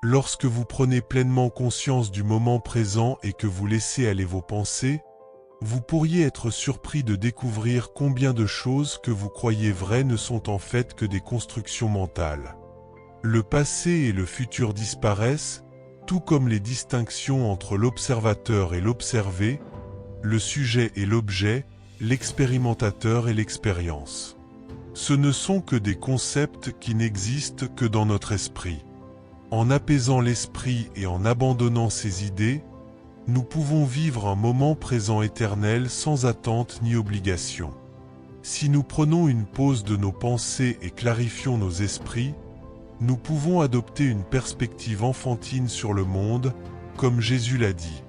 Lorsque vous prenez pleinement conscience du moment présent et que vous laissez aller vos pensées, vous pourriez être surpris de découvrir combien de choses que vous croyez vraies ne sont en fait que des constructions mentales. Le passé et le futur disparaissent, tout comme les distinctions entre l'observateur et l'observé, le sujet et l'objet, l'expérimentateur et l'expérience. Ce ne sont que des concepts qui n'existent que dans notre esprit. En apaisant l'esprit et en abandonnant ses idées, nous pouvons vivre un moment présent éternel sans attente ni obligation. Si nous prenons une pause de nos pensées et clarifions nos esprits, nous pouvons adopter une perspective enfantine sur le monde, comme Jésus l'a dit.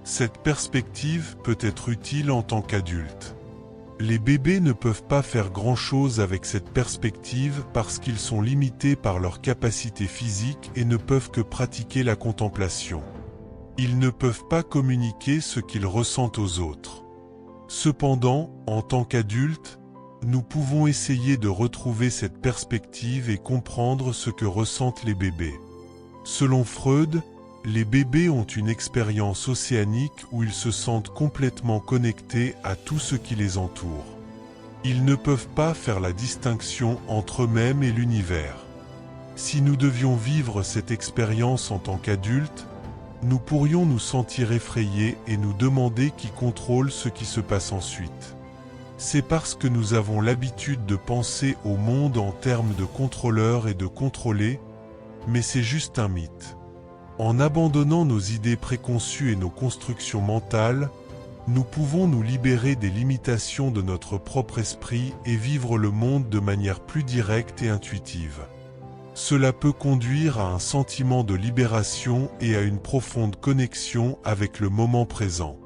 Cette perspective peut être utile en tant qu'adulte. Les bébés ne peuvent pas faire grand-chose avec cette perspective parce qu'ils sont limités par leur capacité physique et ne peuvent que pratiquer la contemplation. Ils ne peuvent pas communiquer ce qu'ils ressentent aux autres. Cependant, en tant qu'adultes, nous pouvons essayer de retrouver cette perspective et comprendre ce que ressentent les bébés. Selon Freud, les bébés ont une expérience océanique où ils se sentent complètement connectés à tout ce qui les entoure. Ils ne peuvent pas faire la distinction entre eux-mêmes et l'univers. Si nous devions vivre cette expérience en tant qu'adultes, nous pourrions nous sentir effrayés et nous demander qui contrôle ce qui se passe ensuite. C'est parce que nous avons l'habitude de penser au monde en termes de contrôleur et de contrôler, mais c'est juste un mythe. En abandonnant nos idées préconçues et nos constructions mentales, nous pouvons nous libérer des limitations de notre propre esprit et vivre le monde de manière plus directe et intuitive. Cela peut conduire à un sentiment de libération et à une profonde connexion avec le moment présent.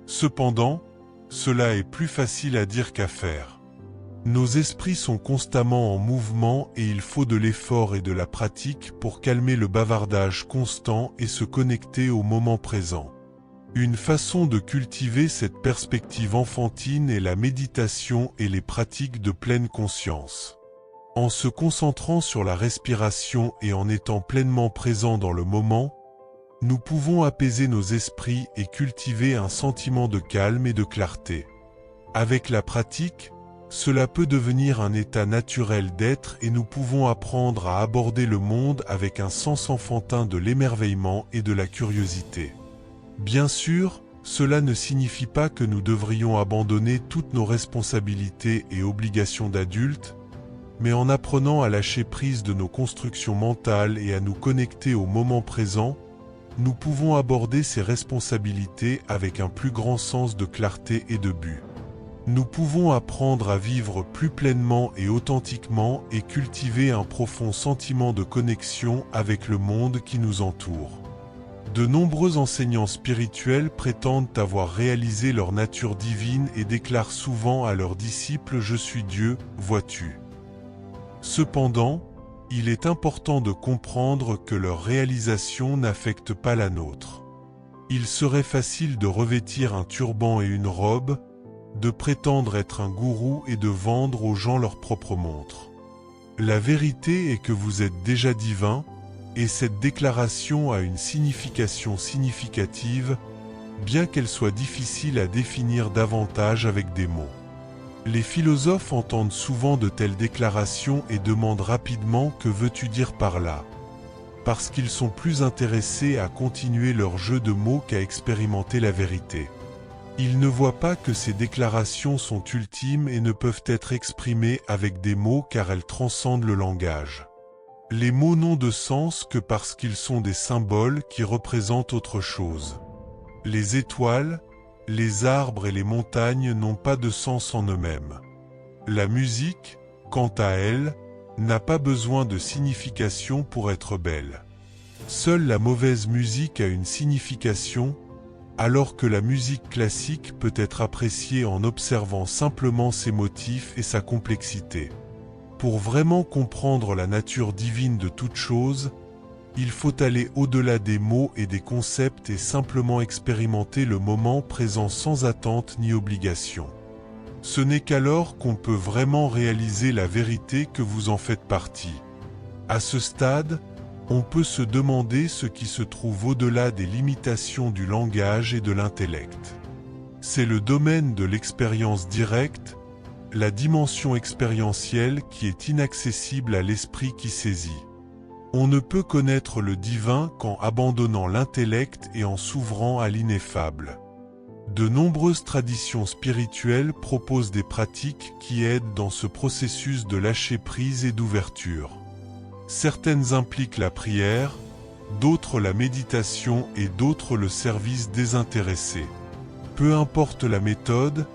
Cependant, cela est plus facile à dire qu'à faire. Nos esprits sont constamment en mouvement et il faut de l'effort et de la pratique pour calmer le bavardage constant et se connecter au moment présent. Une façon de cultiver cette perspective enfantine est la méditation et les pratiques de pleine conscience. En se concentrant sur la respiration et en étant pleinement présent dans le moment, nous pouvons apaiser nos esprits et cultiver un sentiment de calme et de clarté. Avec la pratique, cela peut devenir un état naturel d'être et nous pouvons apprendre à aborder le monde avec un sens enfantin de l'émerveillement et de la curiosité. Bien sûr, cela ne signifie pas que nous devrions abandonner toutes nos responsabilités et obligations d'adultes, mais en apprenant à lâcher prise de nos constructions mentales et à nous connecter au moment présent, nous pouvons aborder ces responsabilités avec un plus grand sens de clarté et de but. Nous pouvons apprendre à vivre plus pleinement et authentiquement et cultiver un profond sentiment de connexion avec le monde qui nous entoure. De nombreux enseignants spirituels prétendent avoir réalisé leur nature divine et déclarent souvent à leurs disciples « Je suis Dieu, vois-tu ». Cependant, il est important de comprendre que leur réalisation n'affecte pas la nôtre. Il serait facile de revêtir un turban et une robe, de prétendre être un gourou et de vendre aux gens leur propre montre. La vérité est que vous êtes déjà divin, et cette déclaration a une signification significative, bien qu'elle soit difficile à définir davantage avec des mots. Les philosophes entendent souvent de telles déclarations et demandent rapidement « Que veux-tu dire par là ?» parce qu'ils sont plus intéressés à continuer leur jeu de mots qu'à expérimenter la vérité. Ils ne voient pas que ces déclarations sont ultimes et ne peuvent être exprimées avec des mots car elles transcendent le langage. Les mots n'ont de sens que parce qu'ils sont des symboles qui représentent autre chose. Les étoiles, les arbres et les montagnes n'ont pas de sens en eux-mêmes. La musique, quant à elle, n'a pas besoin de signification pour être belle. Seule la mauvaise musique a une signification, alors que la musique classique peut être appréciée en observant simplement ses motifs et sa complexité. Pour vraiment comprendre la nature divine de toute chose, il faut aller au-delà des mots et des concepts et simplement expérimenter le moment présent sans attente ni obligation. Ce n'est qu'alors qu'on peut vraiment réaliser la vérité que vous en faites partie. À ce stade, On peut se demander ce qui se trouve au-delà des limitations du langage et de l'intellect. C'est le domaine de l'expérience directe, la dimension expérientielle qui est inaccessible à l'esprit qui saisit. On ne peut connaître le divin qu'en abandonnant l'intellect et en s'ouvrant à l'ineffable. De nombreuses traditions spirituelles proposent des pratiques qui aident dans ce processus de lâcher prise et d'ouverture. Certaines impliquent la prière, d'autres la méditation et d'autres le service désintéressé. Peu importe la méthode,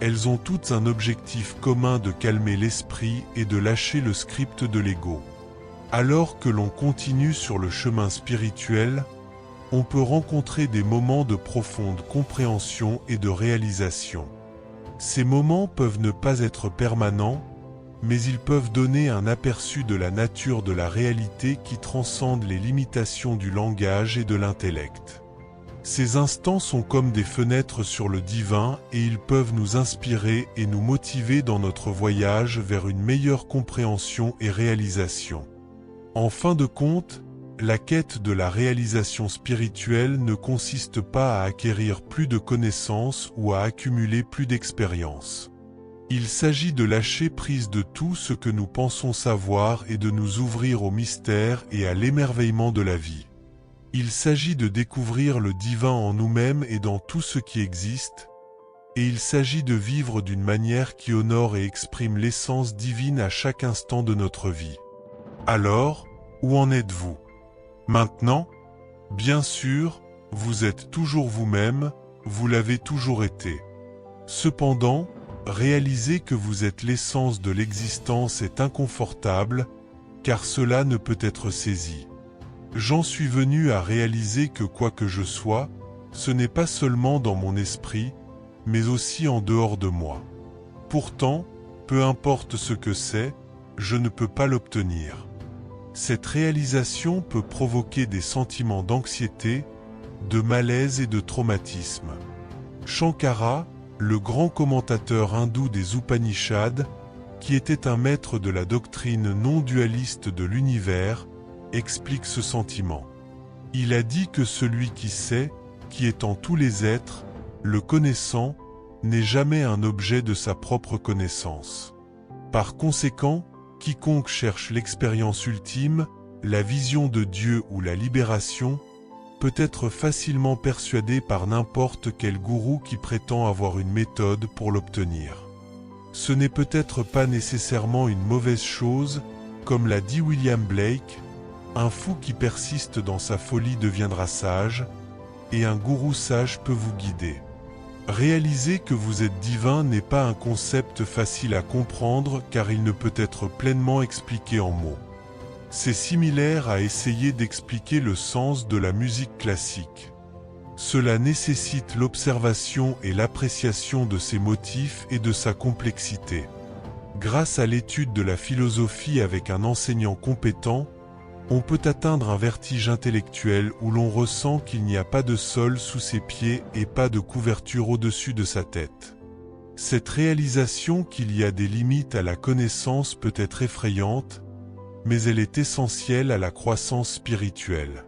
elles ont toutes un objectif commun de calmer l'esprit et de lâcher le script de l'ego. Alors que l'on continue sur le chemin spirituel, on peut rencontrer des moments de profonde compréhension et de réalisation. Ces moments peuvent ne pas être permanents, mais ils peuvent donner un aperçu de la nature de la réalité qui transcende les limitations du langage et de l'intellect. Ces instants sont comme des fenêtres sur le divin et ils peuvent nous inspirer et nous motiver dans notre voyage vers une meilleure compréhension et réalisation. En fin de compte, la quête de la réalisation spirituelle ne consiste pas à acquérir plus de connaissances ou à accumuler plus d'expérience. Il s'agit de lâcher prise de tout ce que nous pensons savoir et de nous ouvrir au mystère et à l'émerveillement de la vie. Il s'agit de découvrir le divin en nous-mêmes et dans tout ce qui existe, et il s'agit de vivre d'une manière qui honore et exprime l'essence divine à chaque instant de notre vie. Alors, où en êtes-vous? Maintenant, bien sûr, vous êtes toujours vous-même, vous l'avez toujours été. Cependant, réaliser que vous êtes l'essence de l'existence est inconfortable, car cela ne peut être saisi. J'en suis venu à réaliser que quoi que je sois, ce n'est pas seulement dans mon esprit, mais aussi en dehors de moi. Pourtant, peu importe ce que c'est, je ne peux pas l'obtenir. Cette réalisation peut provoquer des sentiments d'anxiété, de malaise et de traumatisme. Shankara, le grand commentateur hindou des Upanishads, qui était un maître de la doctrine non-dualiste de l'univers, explique ce sentiment. Il a dit que celui qui sait, qui est en tous les êtres, le connaissant, n'est jamais un objet de sa propre connaissance. Par conséquent, quiconque cherche l'expérience ultime, la vision de Dieu ou la libération, peut être facilement persuadé par n'importe quel gourou qui prétend avoir une méthode pour l'obtenir. Ce n'est peut-être pas nécessairement une mauvaise chose, comme l'a dit William Blake, un fou qui persiste dans sa folie deviendra sage, et un gourou sage peut vous guider. Réaliser que vous êtes divin n'est pas un concept facile à comprendre car il ne peut être pleinement expliqué en mots. C'est similaire à essayer d'expliquer le sens de la musique classique. Cela nécessite l'observation et l'appréciation de ses motifs et de sa complexité. Grâce à l'étude de la philosophie avec un enseignant compétent, on peut atteindre un vertige intellectuel où l'on ressent qu'il n'y a pas de sol sous ses pieds et pas de couverture au-dessus de sa tête. Cette réalisation qu'il y a des limites à la connaissance peut être effrayante, mais elle est essentielle à la croissance spirituelle.